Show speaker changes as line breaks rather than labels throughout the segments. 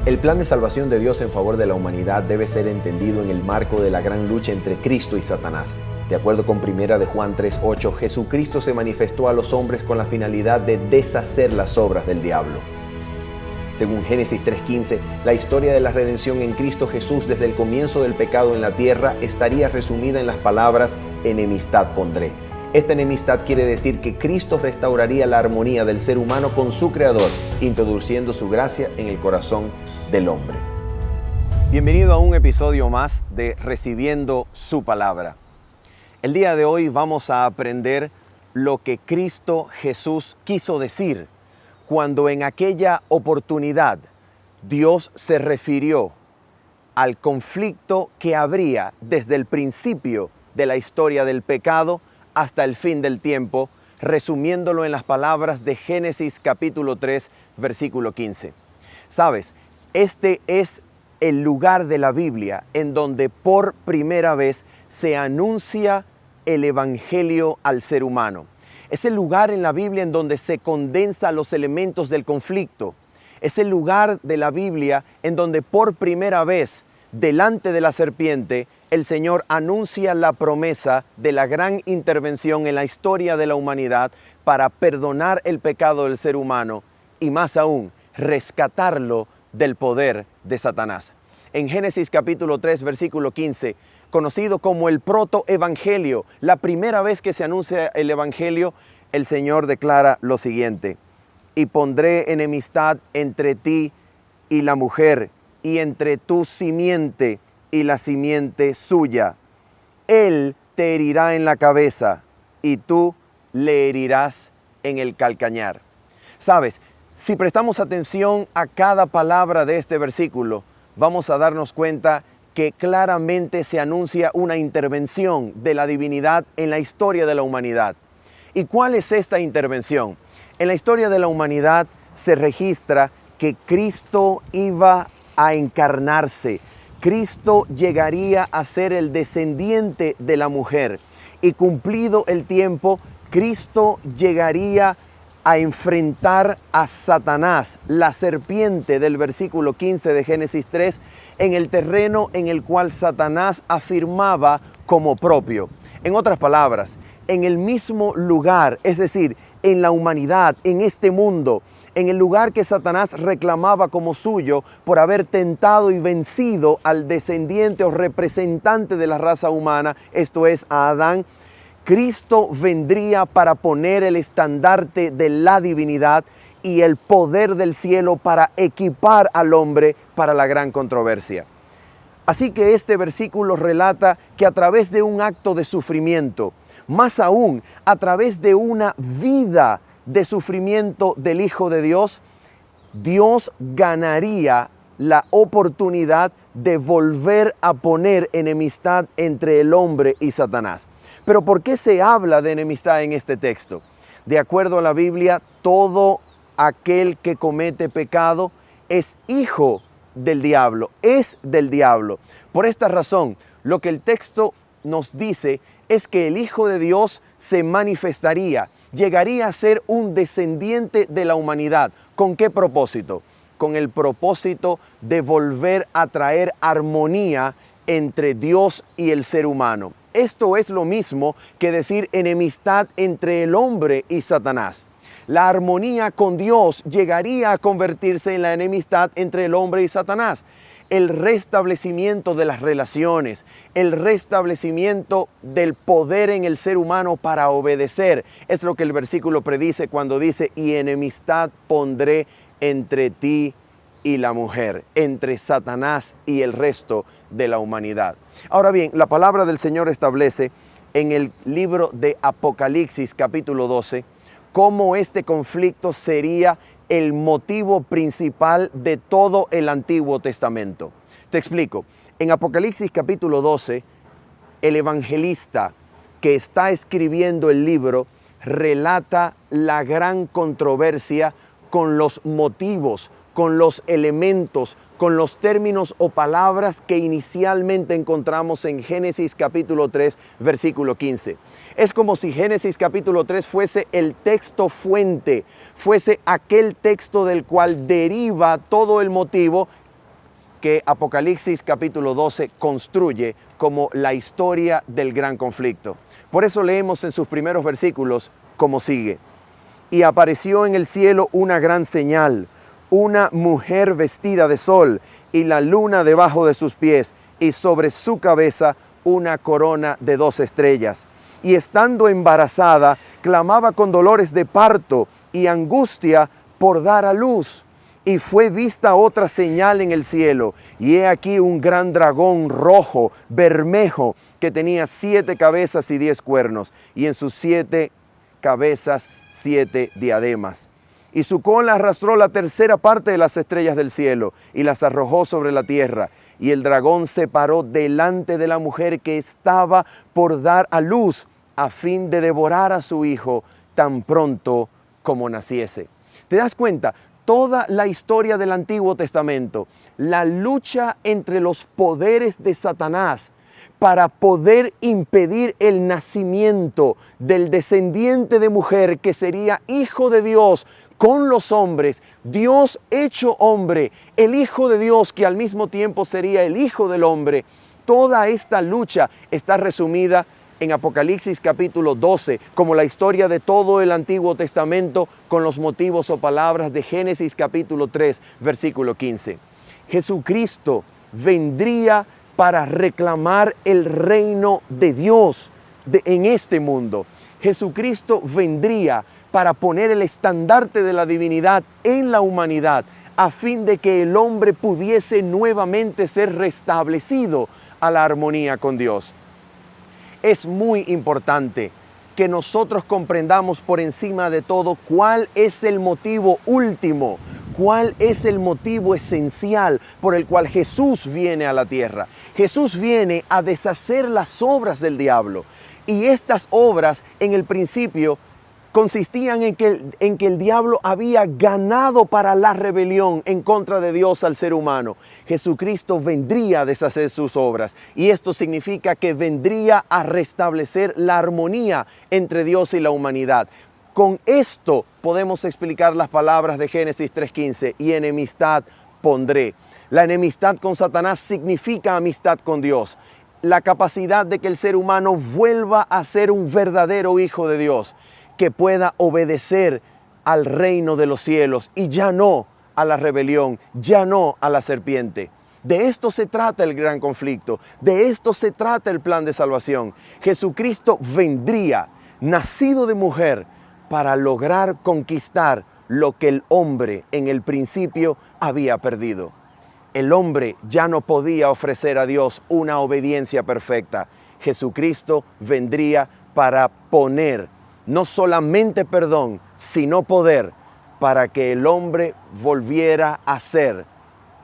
El plan de salvación de Dios en favor de la humanidad debe ser entendido en el marco de la gran lucha entre Cristo y Satanás. De acuerdo con 1 de Juan 3:8, Jesucristo se manifestó a los hombres con la finalidad de deshacer las obras del diablo. Según Génesis 3:15, la historia de la redención en Cristo Jesús desde el comienzo del pecado en la tierra estaría resumida en las palabras enemistad pondré. Esta enemistad quiere decir que Cristo restauraría la armonía del ser humano con su Creador, introduciendo su gracia en el corazón del hombre. Bienvenido a un episodio más de Recibiendo su Palabra. El día de hoy vamos a aprender lo que Cristo Jesús quiso decir cuando en aquella oportunidad Dios se refirió al conflicto que habría desde el principio de la historia del pecado hasta el fin del tiempo, resumiéndolo en las palabras de Génesis capítulo 3, versículo 15. Sabes, este es el lugar de la Biblia en donde por primera vez se anuncia el Evangelio al ser humano. Es el lugar en la Biblia en donde se condensan los elementos del conflicto. Es el lugar de la Biblia en donde por primera vez, delante de la serpiente, el Señor anuncia la promesa de la gran intervención en la historia de la humanidad para perdonar el pecado del ser humano y más aún, rescatarlo del poder de Satanás. En Génesis capítulo 3, versículo 15, conocido como el protoevangelio, la primera vez que se anuncia el evangelio, el Señor declara lo siguiente: y pondré enemistad entre ti y la mujer, y entre tu simiente y la simiente suya. Él te herirá en la cabeza, y tú le herirás en el calcañar. Sabes, si prestamos atención a cada palabra de este versículo, vamos a darnos cuenta que claramente se anuncia una intervención de la divinidad en la historia de la humanidad. ¿Y cuál es esta intervención? En la historia de la humanidad se registra que Cristo iba a encarnarse. Cristo llegaría a ser el descendiente de la mujer. Y cumplido el tiempo, Cristo llegaría a enfrentar a Satanás, la serpiente del versículo 15 de Génesis 3, en el terreno en el cual Satanás afirmaba como propio. En otras palabras, en el mismo lugar, es decir, en la humanidad, en este mundo, en el lugar que Satanás reclamaba como suyo por haber tentado y vencido al descendiente o representante de la raza humana, esto es, a Adán, Cristo vendría para poner el estandarte de la divinidad y el poder del cielo para equipar al hombre para la gran controversia. Así que este versículo relata que a través de un acto de sufrimiento, más aún a través de una vida de sufrimiento del Hijo de Dios, Dios ganaría la oportunidad de volver a poner enemistad entre el hombre y Satanás. Pero ¿por qué se habla de enemistad en este texto? De acuerdo a la Biblia, todo aquel que comete pecado es hijo del diablo, es del diablo. Por esta razón, lo que el texto nos dice es que el Hijo de Dios se manifestaría, llegaría a ser un descendiente de la humanidad. ¿Con qué propósito? Con el propósito de volver a traer armonía entre Dios y el ser humano. Esto es lo mismo que decir enemistad entre el hombre y Satanás. La armonía con Dios llegaría a convertirse en la enemistad entre el hombre y Satanás. El restablecimiento de las relaciones, el restablecimiento del poder en el ser humano para obedecer, es lo que el versículo predice cuando dice: y enemistad pondré entre ti y la mujer, entre Satanás y el resto de la humanidad. Ahora bien, la palabra del Señor establece en el libro de Apocalipsis capítulo 12 cómo este conflicto sería el motivo principal de todo el Antiguo Testamento. Te explico. En Apocalipsis capítulo 12, el evangelista que está escribiendo el libro relata la gran controversia con los motivos, con los elementos, con los términos o palabras que inicialmente encontramos en Génesis capítulo 3, versículo 15. Es como si Génesis capítulo 3 fuese el texto fuente, fuese aquel texto del cual deriva todo el motivo que Apocalipsis capítulo 12 construye como la historia del gran conflicto. Por eso leemos en sus primeros versículos como sigue. Y apareció en el cielo una gran señal, una mujer vestida de sol y la luna debajo de sus pies y sobre su cabeza una corona de 2 estrellas. Y estando embarazada, clamaba con dolores de parto y angustia por dar a luz. Y fue vista otra señal en el cielo, y he aquí un gran dragón rojo, bermejo, que tenía 7 cabezas y 10 cuernos, y en sus 7 cabezas 7 diademas. Y su cola arrastró la tercera parte de las estrellas del cielo, y las arrojó sobre la tierra. Y el dragón se paró delante de la mujer que estaba por dar a luz, a fin de devorar a su hijo tan pronto como naciese. ¿Te das cuenta? Toda la historia del Antiguo Testamento, la lucha entre los poderes de Satanás para poder impedir el nacimiento del descendiente de mujer que sería hijo de Dios con los hombres, Dios hecho hombre, el Hijo de Dios que al mismo tiempo sería el Hijo del hombre. Toda esta lucha está resumida en Apocalipsis capítulo 12, como la historia de todo el Antiguo Testamento con los motivos o palabras de Génesis capítulo 3, versículo 15. Jesucristo vendría para reclamar el reino de Dios en este mundo. Jesucristo vendría para poner el estandarte de la divinidad en la humanidad, a fin de que el hombre pudiese nuevamente ser restablecido a la armonía con Dios. Es muy importante que nosotros comprendamos por encima de todo cuál es el motivo último, cuál es el motivo esencial por el cual Jesús viene a la tierra. Jesús viene a deshacer las obras del diablo. Y estas obras en el principio consistían en que el diablo había ganado para la rebelión en contra de Dios al ser humano. Jesucristo vendría a deshacer sus obras, y esto significa que vendría a restablecer la armonía entre Dios y la humanidad. Con esto podemos explicar las palabras de Génesis 3:15, y enemistad pondré. La enemistad con Satanás significa amistad con Dios. La capacidad de que el ser humano vuelva a ser un verdadero hijo de Dios, que pueda obedecer al reino de los cielos y ya no a la rebelión, ya no a la serpiente. De esto se trata el gran conflicto, de esto se trata el plan de salvación. Jesucristo vendría, nacido de mujer, para lograr conquistar lo que el hombre en el principio había perdido. El hombre ya no podía ofrecer a Dios una obediencia perfecta. Jesucristo vendría para poner no solamente perdón, sino poder, para que el hombre volviera a ser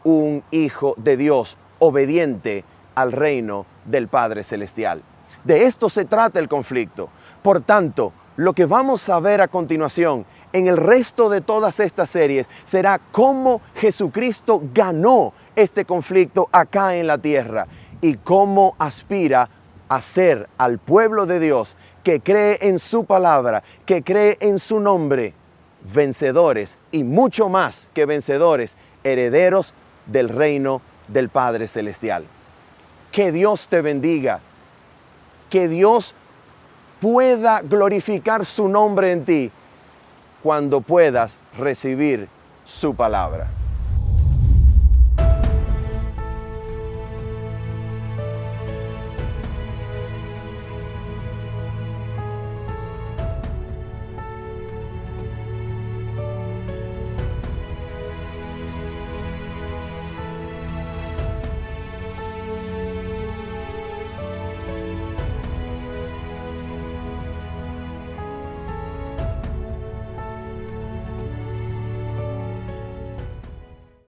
un hijo de Dios, obediente al reino del Padre Celestial. De esto se trata el conflicto. Por tanto, lo que vamos a ver a continuación en el resto de todas estas series será cómo Jesucristo ganó este conflicto acá en la tierra y cómo aspira a ser al pueblo de Dios que cree en su palabra, que cree en su nombre, vencedores y mucho más que vencedores, herederos del reino del Padre Celestial. Que Dios te bendiga, que Dios pueda glorificar su nombre en ti cuando puedas recibir su palabra.